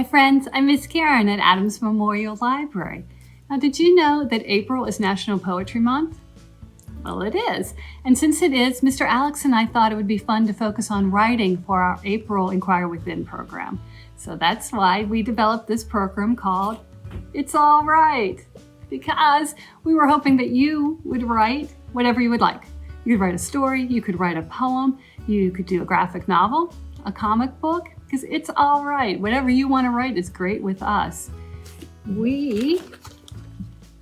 Hi friends, I'm Miss Karen at Adams Memorial Library. Now, did you know that April is National Poetry Month? Well, it is. And since it is, Mr. Alex and I thought it would be fun to focus on writing for our April Inquire Within program. So that's why we developed this program called It's All Right, because we were hoping that you would write whatever you would like. You could write a story, you could write a poem, you could do a graphic novel, a comic book, because it's all right. Whatever you want to write is great with us. We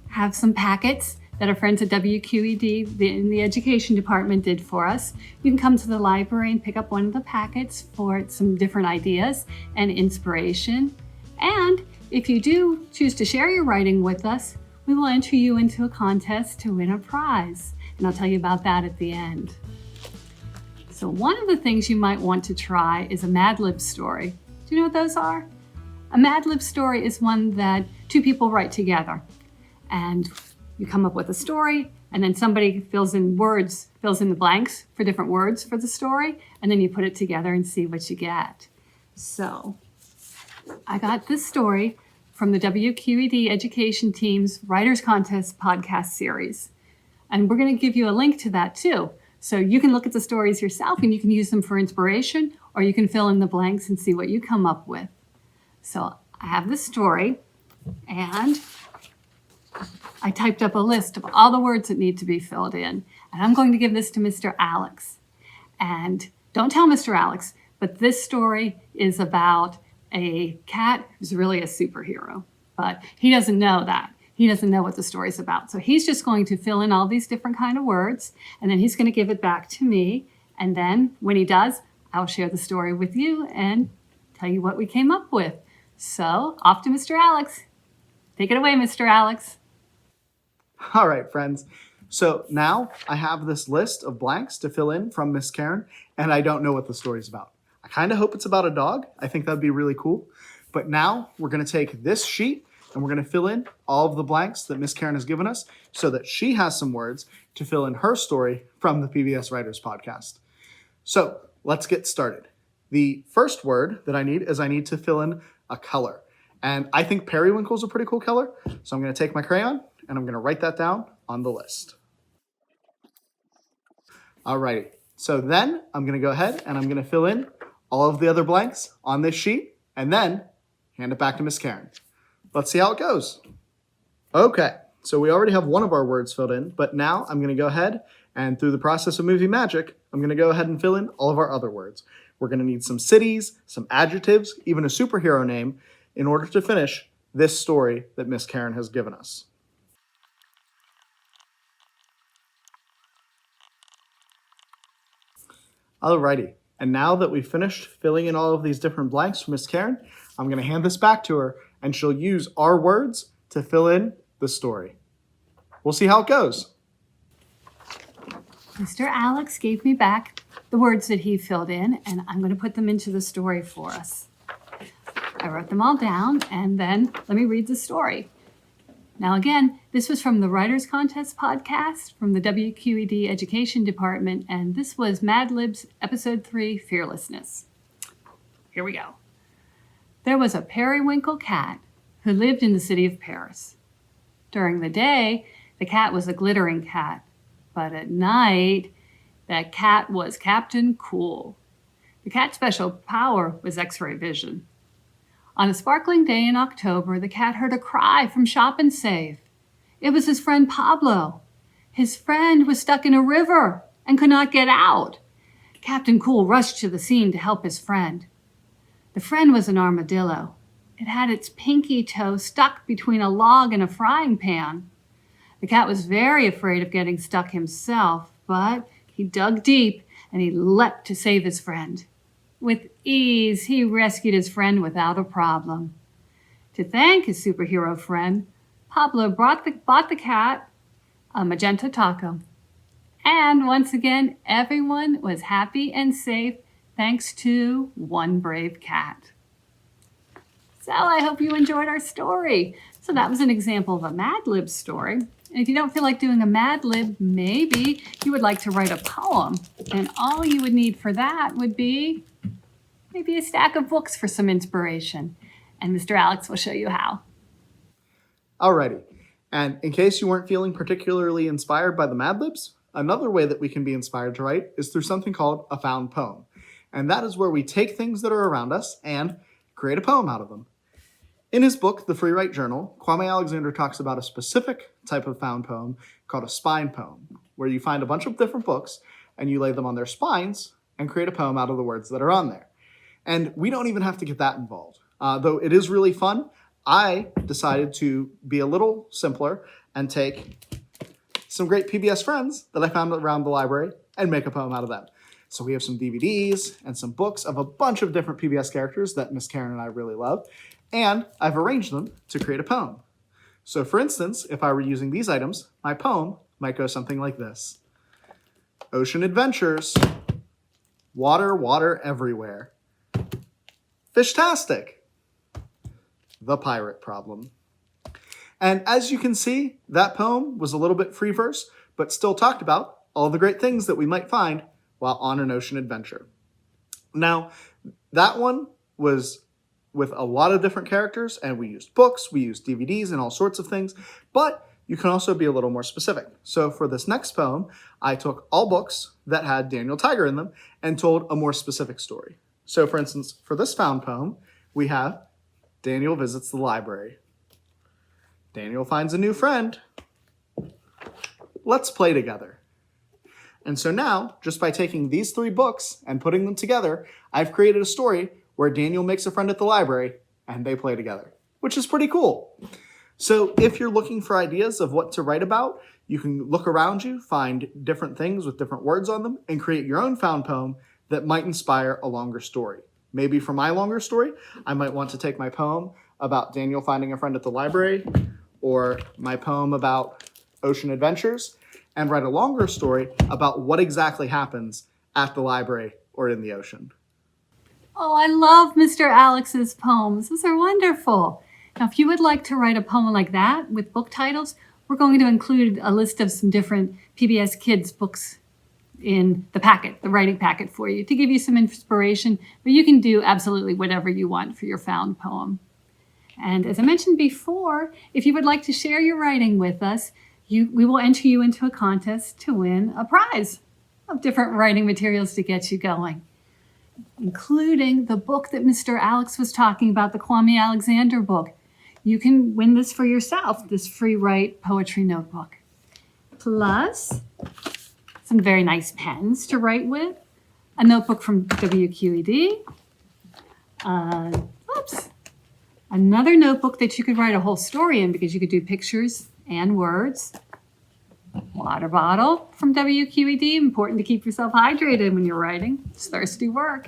have some packets that our friends at WQED in the education department did for us. You can come to the library and pick up one of the packets for some different ideas and inspiration. And if you do choose to share your writing with us, we will enter you into a contest to win a prize. And I'll tell you about that at the end. So one of the things you might want to try is a Mad Lib story. Do you know what those are? A Mad Lib story is one that two people write together. And you come up with a story, and then somebody fills in the blanks for different words for the story, and then you put it together and see what you get. So I got this story from the WQED education team's Writers Contest podcast series. And we're going to give you a link to that too. So you can look at the stories yourself and you can use them for inspiration, or you can fill in the blanks and see what you come up with. So I have this story, and I typed up a list of all the words that need to be filled in. And I'm going to give this to Mr. Alex. And don't tell Mr. Alex, but this story is about a cat who's really a superhero. But he doesn't know that. He doesn't know what the story's about. So he's just going to fill in all these different kind of words, and then he's going to give it back to me. And then when he does, I'll share the story with you and tell you what we came up with. So off to Mr. Alex. Take it away, Mr. Alex. All right, friends. So now I have this list of blanks to fill in from Miss Karen, and I don't know what the story's about. I kind of hope it's about a dog. I think that'd be really cool. But now we're going to take this sheet and we're going to fill in all of the blanks that Miss Karen has given us so that she has some words to fill in her story from the PBS Writers Podcast. So let's get started. The first word that I need to fill in a color. And I think periwinkle is a pretty cool color. So I'm going to take my crayon and I'm going to write that down on the list. Alrighty. So then I'm going to go ahead and I'm going to fill in all of the other blanks on this sheet and then hand it back to Miss Karen. Let's see how it goes. Okay, so we already have one of our words filled in, but now I'm going to go ahead and through the process of movie magic, I'm going to go ahead and fill in all of our other words. We're going to need some cities, some adjectives, even a superhero name in order to finish this story that Miss Karen has given us. Alrighty, and now that we've finished filling in all of these different blanks for Miss Karen, I'm going to hand this back to her and she'll use our words to fill in the story. We'll see how it goes. Mr. Alex gave me back the words that he filled in, and I'm going to put them into the story for us. I wrote them all down, and then let me read the story. Now again, this was from the Writers Contest podcast from the WQED Education Department, and this was Mad Lib's Episode 3, Fearlessness. Here we go. There was a periwinkle cat who lived in the city of Paris. During the day, the cat was a glittering cat, but at night, that cat was Captain Cool. The cat's special power was X-ray vision. On a sparkling day in October, the cat heard a cry from Shop and Save. It was his friend Pablo. His friend was stuck in a river and could not get out. Captain Cool rushed to the scene to help his friend. The friend was an armadillo. It had its pinky toe stuck between a log and a frying pan. The cat was very afraid of getting stuck himself, but he dug deep and he leapt to save his friend. With ease, he rescued his friend without a problem. To thank his superhero friend, Pablo bought the cat a magenta taco. And once again, everyone was happy and safe thanks to one brave cat. So I hope you enjoyed our story. So that was an example of a Mad Lib story. And if you don't feel like doing a Mad Lib, maybe you would like to write a poem. And all you would need for that would be maybe a stack of books for some inspiration. and Mr. Alex will show you how. Alrighty, and in case you weren't feeling particularly inspired by the Mad Libs, another way that we can be inspired to write is through something called a found poem. And that is where we take things that are around us and create a poem out of them. In his book, The Free Write Journal, Kwame Alexander talks about a specific type of found poem called a spine poem, where you find a bunch of different books and you lay them on their spines and create a poem out of the words that are on there. And we don't even have to get that involved. Though it is really fun, I decided to be a little simpler and take some great PBS friends that I found around the library and make a poem out of them. So we have some DVDs and some books of a bunch of different PBS characters that Miss Karen and I really love, and I've arranged them to create a poem. So for instance, if I were using these items, my poem might go something like this. Ocean adventures, water, water everywhere. Fishtastic, the pirate problem. And as you can see, that poem was a little bit free verse, but still talked about all the great things that we might find while on an ocean adventure. Now, that one was with a lot of different characters, and we used books, we used DVDs, and all sorts of things, but you can also be a little more specific. So for this next poem, I took all books that had Daniel Tiger in them and told a more specific story. So for instance, for this found poem, we have Daniel visits the library. Daniel finds a new friend. Let's play together. And so now, just by taking these 3 books and putting them together, I've created a story where Daniel makes a friend at the library and they play together, which is pretty cool. So if you're looking for ideas of what to write about, you can look around you, find different things with different words on them, and create your own found poem that might inspire a longer story. Maybe for my longer story, I might want to take my poem about Daniel finding a friend at the library, or my poem about ocean adventures, and write a longer story about what exactly happens at the library or in the ocean. Oh, I love Mr. Alex's poems. Those are wonderful. Now, if you would like to write a poem like that with book titles, we're going to include a list of some different PBS Kids books in the packet, the writing packet for you, to give you some inspiration, but you can do absolutely whatever you want for your found poem. And as I mentioned before, if you would like to share your writing with us, we will enter you into a contest to win a prize of different writing materials to get you going, including the book that Mr. Alex was talking about, the Kwame Alexander book. You can win this for yourself, this free write poetry notebook. Plus, some very nice pens to write with, a notebook from WQED, another notebook that you could write a whole story in because you could do pictures and words, water bottle from WQED, important to keep yourself hydrated when you're writing. It's thirsty work.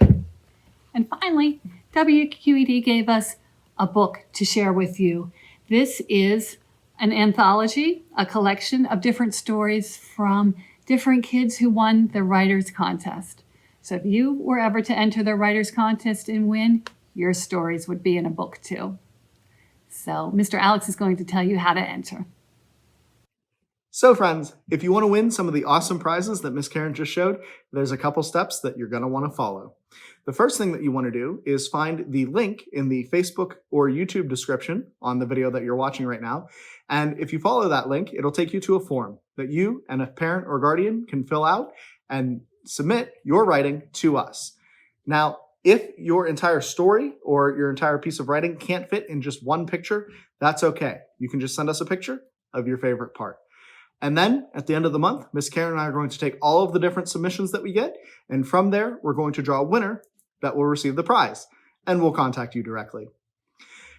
And finally, WQED gave us a book to share with you. This is an anthology, a collection of different stories from different kids who won the Writers Contest. So if you were ever to enter the Writers Contest and win, your stories would be in a book too. So Mr. Alex is going to tell you how to enter. So friends, if you want to win some of the awesome prizes that Miss Karen just showed, there's a couple steps that you're going to want to follow. The first thing that you want to do is find the link in the Facebook or YouTube description on the video that you're watching right now. And if you follow that link, it'll take you to a form that you and a parent or guardian can fill out and submit your writing to us. Now, if your entire story or your entire piece of writing can't fit in just one picture, that's okay. You can just send us a picture of your favorite part. And then at the end of the month, Miss Karen and I are going to take all of the different submissions that we get, and from there, we're going to draw a winner that will receive the prize, and we'll contact you directly.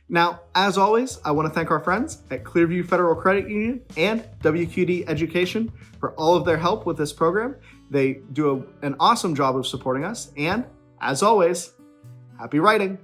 Now, as always, I want to thank our friends at Clearview Federal Credit Union and WQED Education for all of their help with this program. They do an awesome job of supporting us, and as always, happy writing!